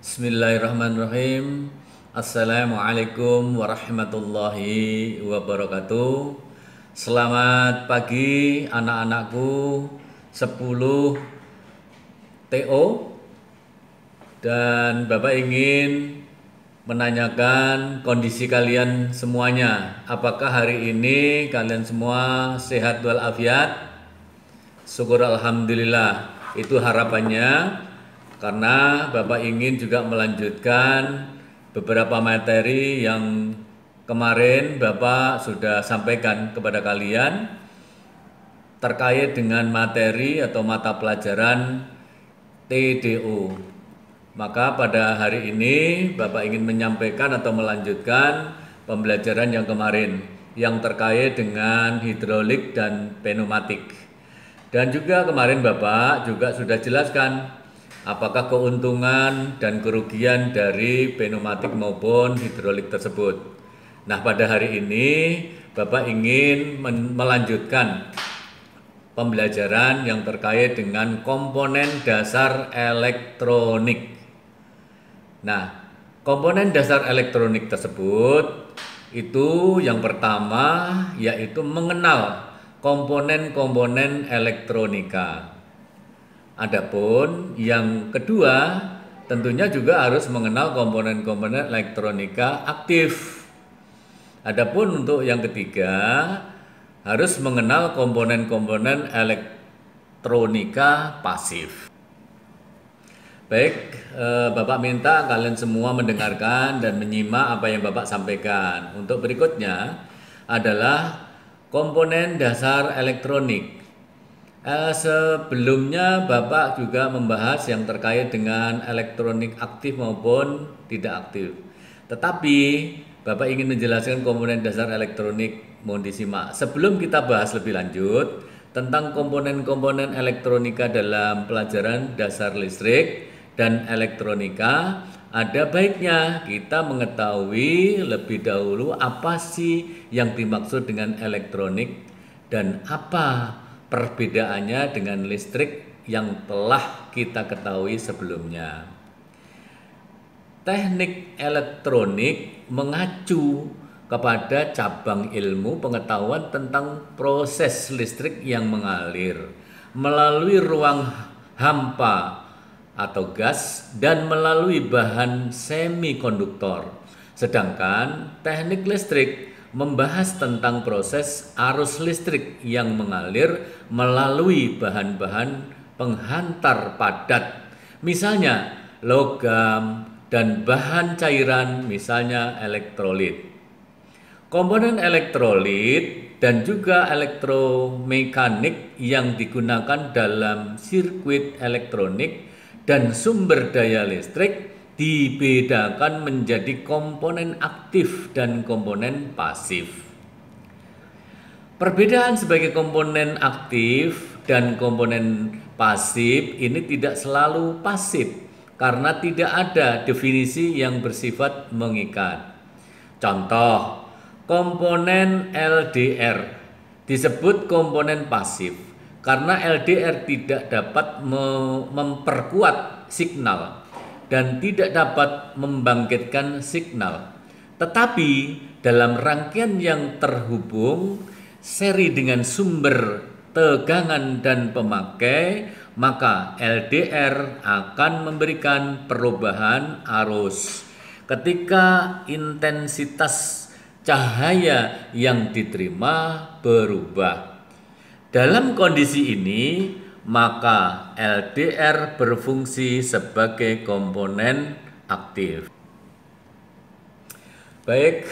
Bismillahirrahmanirrahim. Assalamualaikum warahmatullahi wabarakatuh. Selamat pagi anak-anakku 10 TO, dan Bapak ingin menanyakan kondisi kalian semuanya. Apakah hari ini kalian semua sehat walafiat? Syukur alhamdulillah. Itu harapannya, karena Bapak ingin juga melanjutkan beberapa materi yang kemarin Bapak sudah sampaikan kepada kalian terkait dengan materi atau mata pelajaran TDO. Maka pada hari ini Bapak ingin menyampaikan atau melanjutkan pembelajaran yang kemarin yang terkait dengan hidrolik dan pneumatik. Dan juga kemarin Bapak juga sudah jelaskan apakah keuntungan dan kerugian dari pneumatik maupun hidrolik tersebut. Nah, pada hari ini Bapak ingin melanjutkan pembelajaran yang terkait dengan komponen dasar elektronik. Nah, komponen dasar elektronik tersebut itu yang pertama yaitu mengenal komponen-komponen elektronika. Adapun yang kedua, tentunya juga harus mengenal komponen-komponen elektronika aktif. Adapun untuk yang ketiga, harus mengenal komponen-komponen elektronika pasif. Baik, Bapak minta kalian semua mendengarkan dan menyimak apa yang Bapak sampaikan. Untuk berikutnya adalah komponen dasar elektronik. Sebelumnya Bapak juga membahas yang terkait dengan elektronik aktif maupun tidak aktif. Tetapi Bapak ingin menjelaskan komponen dasar elektronik, mohon disimak. Sebelum kita bahas lebih lanjut tentang komponen-komponen elektronika dalam pelajaran dasar listrik dan elektronika, ada baiknya kita mengetahui lebih dahulu apa sih yang dimaksud dengan elektronik dan apa perbedaannya dengan listrik yang telah kita ketahui sebelumnya. Teknik elektronik mengacu kepada cabang ilmu pengetahuan tentang proses listrik yang mengalir melalui ruang hampa atau gas dan melalui bahan semikonduktor. Sedangkan teknik listrik membahas tentang proses arus listrik yang mengalir melalui bahan-bahan penghantar padat, misalnya logam dan bahan cairan, misalnya elektrolit. Komponen elektrolit dan juga elektromekanik yang digunakan dalam sirkuit elektronik dan sumber daya listrik dibedakan menjadi komponen aktif dan komponen pasif. Perbedaan sebagai komponen aktif dan komponen pasif ini tidak selalu pasif karena tidak ada definisi yang bersifat mengikat. Contoh, komponen LDR disebut komponen pasif karena LDR tidak dapat memperkuat signal dan tidak dapat membangkitkan signal. Tetapi dalam rangkaian yang terhubung seri dengan sumber tegangan dan pemakai, maka LDR akan memberikan perubahan arus ketika intensitas cahaya yang diterima berubah. Dalam kondisi ini, maka LDR berfungsi sebagai komponen aktif. Baik,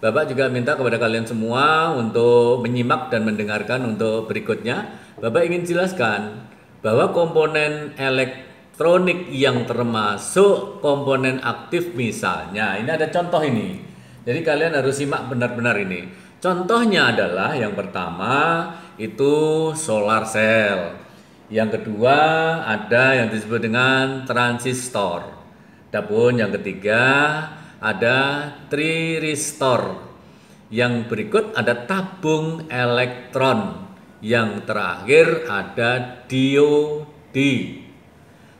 Bapak juga minta kepada kalian semua untuk menyimak dan mendengarkan untuk berikutnya. Bapak ingin jelaskan bahwa komponen elektronik yang termasuk komponen aktif, misalnya, ini ada contoh ini. Jadi kalian harus simak benar-benar ini. Contohnya adalah yang pertama itu solar cell. Yang kedua ada yang disebut dengan transistor. Adapun yang ketiga ada triristor. Yang berikut ada tabung elektron. Yang terakhir ada diode.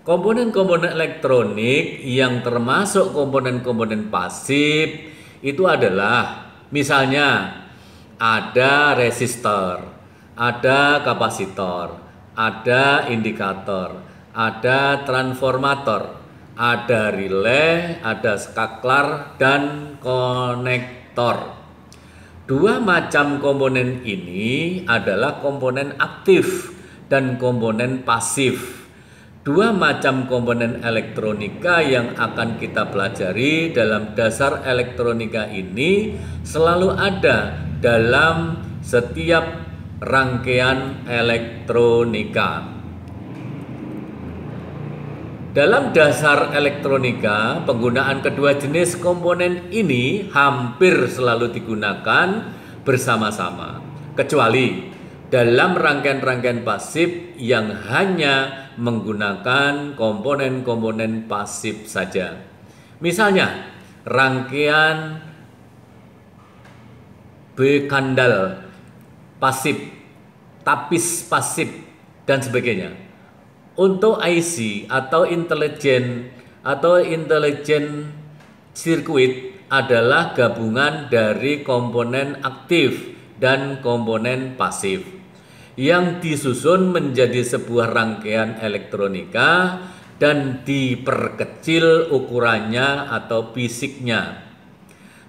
Komponen-komponen elektronik yang termasuk komponen-komponen pasif itu adalah misalnya ada resistor, ada kapasitor, ada indikator, ada transformator, ada relay, ada skaklar, dan konektor. Dua macam komponen ini adalah komponen aktif dan komponen pasif. Dua macam komponen elektronika yang akan kita pelajari dalam dasar elektronika ini selalu ada dalam setiap rangkaian elektronika. Dalam dasar elektronika, penggunaan kedua jenis komponen ini hampir selalu digunakan bersama-sama, kecuali dalam rangkaian-rangkaian pasif yang hanya menggunakan komponen-komponen pasif saja. Misalnya, rangkaian bekandal pasif, tapis pasif, dan sebagainya. Untuk IC atau intelligent circuit adalah gabungan dari komponen aktif dan komponen pasif yang disusun menjadi sebuah rangkaian elektronika dan diperkecil ukurannya atau fisiknya.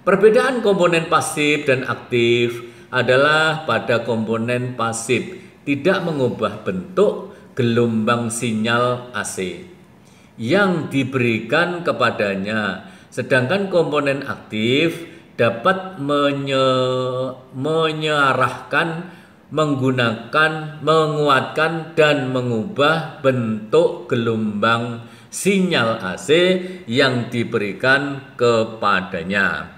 Perbedaan komponen pasif dan aktif adalah pada komponen pasif tidak mengubah bentuk gelombang sinyal AC yang diberikan kepadanya, sedangkan komponen aktif dapat mengarahkan, menguatkan, dan mengubah bentuk gelombang sinyal AC yang diberikan kepadanya.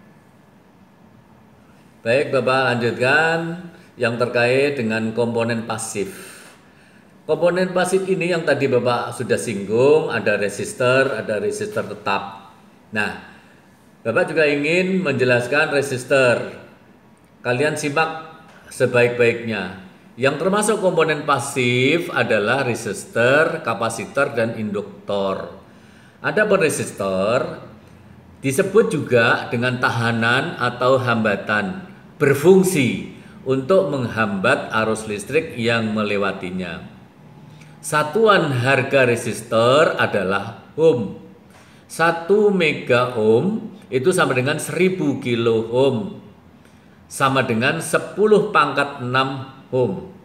Baik, Bapak lanjutkan yang terkait dengan komponen pasif. Komponen pasif ini yang tadi Bapak sudah singgung, ada resistor tetap. Nah, Bapak juga ingin menjelaskan resistor. Kalian simak sebaik-baiknya. Yang termasuk komponen pasif adalah resistor, kapasitor, dan induktor. Ada resistor disebut juga dengan tahanan atau hambatan, berfungsi untuk menghambat arus listrik yang melewatinya. Satuan harga resistor adalah ohm. 1 mega ohm itu sama dengan 1000 kilo ohm, sama dengan 10 pangkat 6 ohm.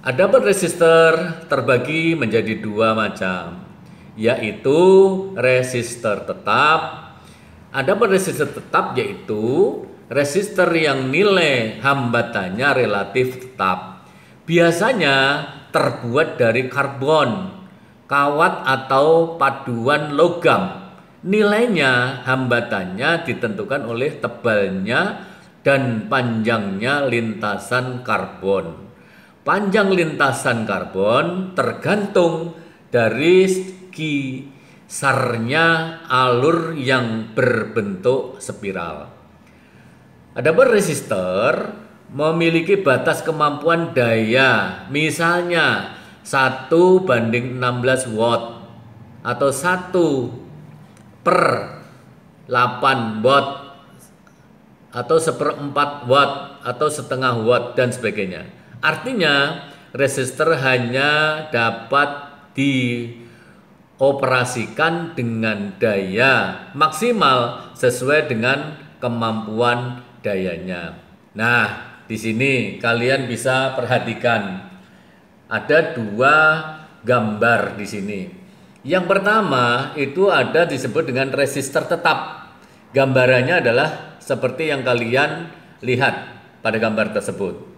Adapun resistor terbagi menjadi dua macam, yaitu resistor tetap. Adapun resistor tetap yaitu resistor yang nilai hambatannya relatif tetap. Biasanya terbuat dari karbon, kawat atau paduan logam. Nilainya hambatannya ditentukan oleh tebalnya dan panjangnya lintasan karbon. Panjang lintasan karbon tergantung dari kisarnya alur yang berbentuk spiral. Adapun resistor memiliki batas kemampuan daya, misalnya 1:16 watt atau 1/8 watt atau 1/4 watt atau setengah watt dan sebagainya. Artinya resistor hanya dapat dioperasikan dengan daya maksimal sesuai dengan kemampuan dayanya. Nah, di sini kalian bisa perhatikan ada dua gambar di sini. Yang pertama itu ada disebut dengan resistor tetap. Gambarannya adalah seperti yang kalian lihat pada gambar tersebut.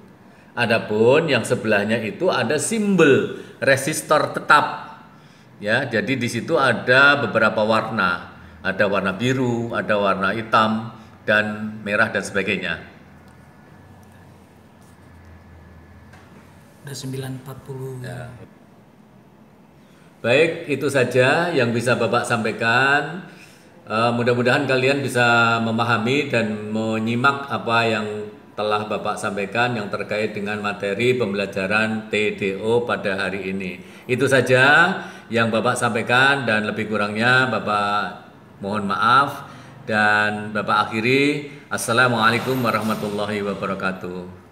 Adapun yang sebelahnya itu ada simbol resistor tetap. Ya, jadi di situ ada beberapa warna. Ada warna biru, ada warna hitam, dan merah dan sebagainya. Ada 940. Ya. Baik, itu saja yang bisa Bapak sampaikan. Mudah-mudahan kalian bisa memahami dan menyimak apa yang telah Bapak sampaikan yang terkait dengan materi pembelajaran TDO pada hari ini. Itu saja yang Bapak sampaikan dan lebih kurangnya Bapak mohon maaf dan Bapak akhiri. Assalamualaikum warahmatullahi wabarakatuh.